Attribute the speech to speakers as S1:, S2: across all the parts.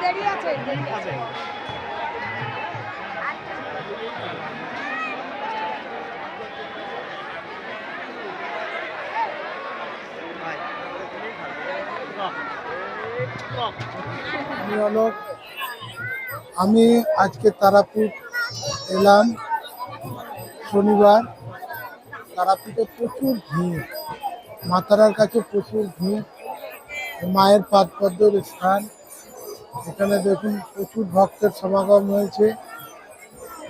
S1: দেরি আছে
S2: আমি আজকে তারাপীঠ এলাম শনিবার। তারাপীঠে প্রচুর ভিড়, মা তারার কাছে প্রচুর ভিড়, মায়ের পাদপদ্মের স্থান। এখানে দেখুন প্রচুর ভক্তের সমাগম হয়েছে।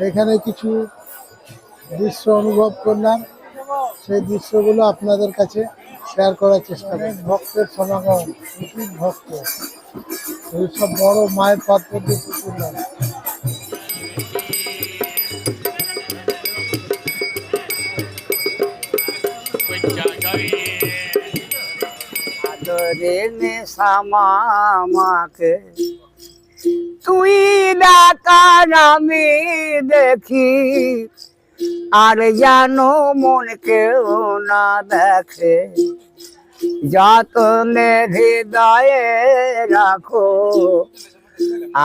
S2: এখানে কিছু দৃশ্য অনুভব করলাম, সেই দৃশ্যগুলো আপনাদের কাছে শেয়ার করার চেষ্টা করি। ভক্তের সমাগম, প্রচুর ভক্ত, এইসব বড় মায়ের পাদপদ্মে প্রচুর নাম।
S3: আদরে নেশামাকে তুই ডাকার আমি দেখি, আর জানো মন কেউ না দেখে, যতনে হৃদয়ে রাখো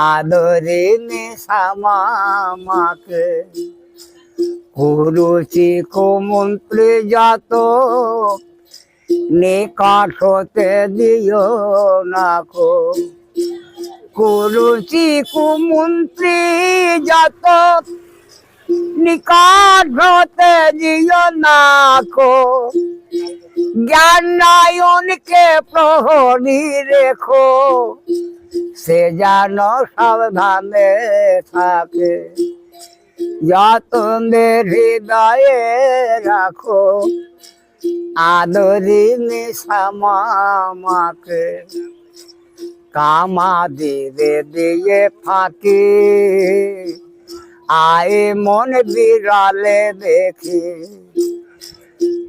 S3: আদরে নেশামাকে। কুরুচি কুমন্ত্রী যত নিকট হতে দিও না কো, কুরুচি কুমন্ত্রী যত নিকট হতে দিও না কো, জ্ঞান নায়নকে প্রহরী রেখো, সে যেন সাবধানে থাকে, যতনে হৃদয়ে রাখো আদরি নেশামাকে। কামা দিবে দিয়ে ফাঁকি আয় মন বিড়ালে দেখি,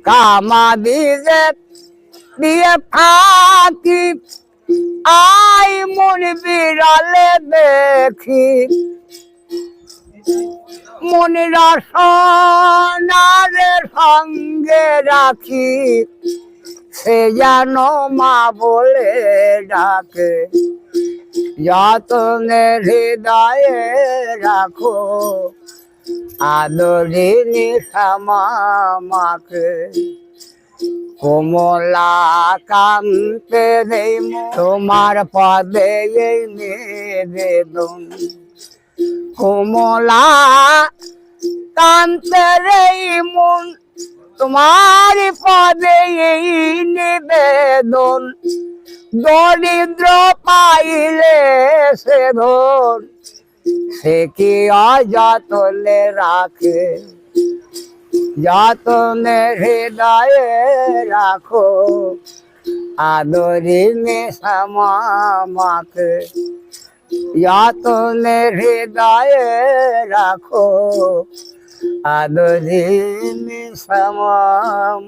S3: কামা দিবে দিয়ে ফাঁকি আয় মন বিড়ালে দেখি, মনে রসনার সঙ্গে রাখি, সে যেন মা বলে ডাকে, যতনে হৃদয়ে রাখো আদরি নেশামাকে। কমলা কান্তে নেই তোমার পদে এই নিবেদন, কমলা কান্তের এই মন তোমার পদে এই নিবেদন, দরিদ্র পাইলে সে ধন, সে কি অযতনে রাখে, যতনে হৃদয়ে রাখো আদরি নেশামাকে, যতনে হৃদয়ে রাখো আদরি নেশামাকে।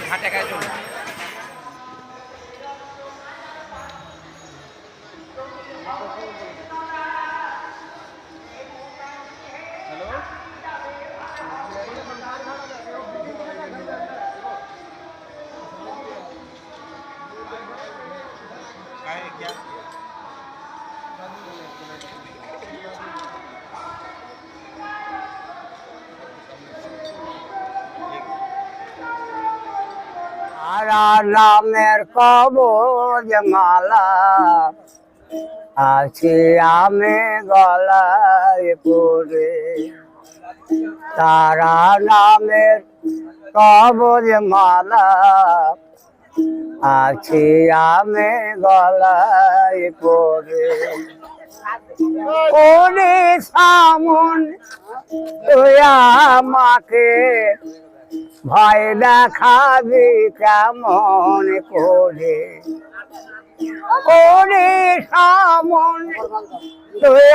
S4: ঘাটে গায়ে চলে
S3: নামের কবজ মালা আছে আমি গলায় পরে, তারা নামের কবজ মালা আছে আমি গলায় পরে। ওরে সামন তুই আমাকে ভয় দেখাবি কেমন করে ওরে সামন তুই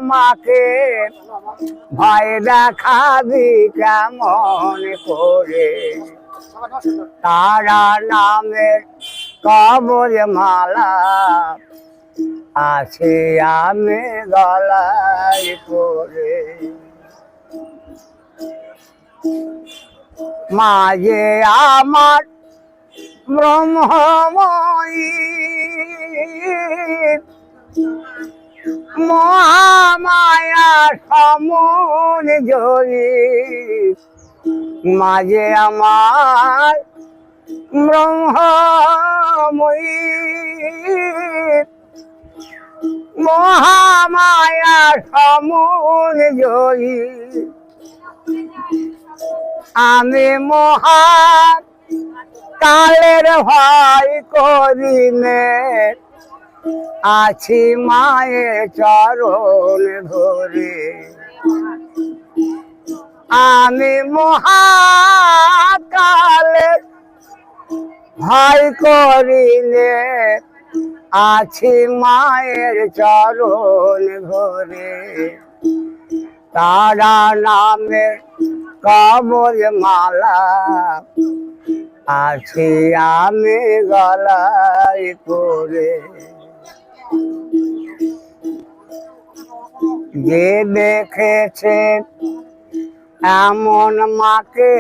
S3: আমাকে ভয় দেখাবি কেমন করে তারা নামের কবর মালা আছে আমি গলায় পরে মাঝে আমার ব্রহ্মময়ী মহামায়া সমন জয়ী মাঝে আমার ব্রহ্মময়ী মহামায়া সমন জয়ী আমি মহা কালের ভয় করিনে আছি মায়ের চরণ ধরে আমি মহাকালের ভয় করিনে আছি মায়ের চরণ ধরে তারা নামের কবর মালা আছি আমি গলায় পরে যে দেখেছে এমন মাকে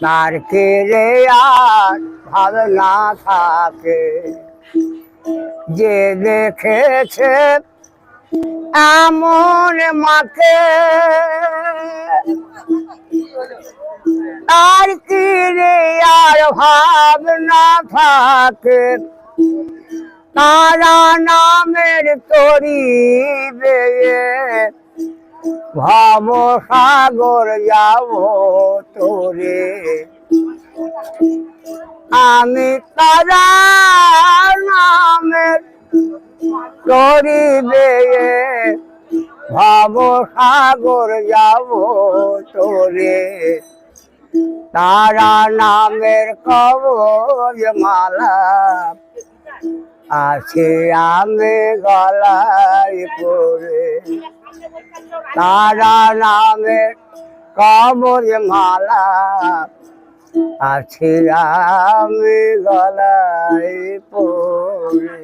S3: তার কে রে আর ভাবনা থাকে যে দেখেছে এমন মাকে তার কি রে আর ভাবনা থাকে তারা নামের তরি বেয়ে ভব সাগর যাব তোরে আমি তারা নামের তরি বেয়ে ভব সাগর যাব তোরে তারা নামের কবর মালা আছে আমি গলায় পরে তারা নামের কবর মালা আছে আমি গলায় পরে।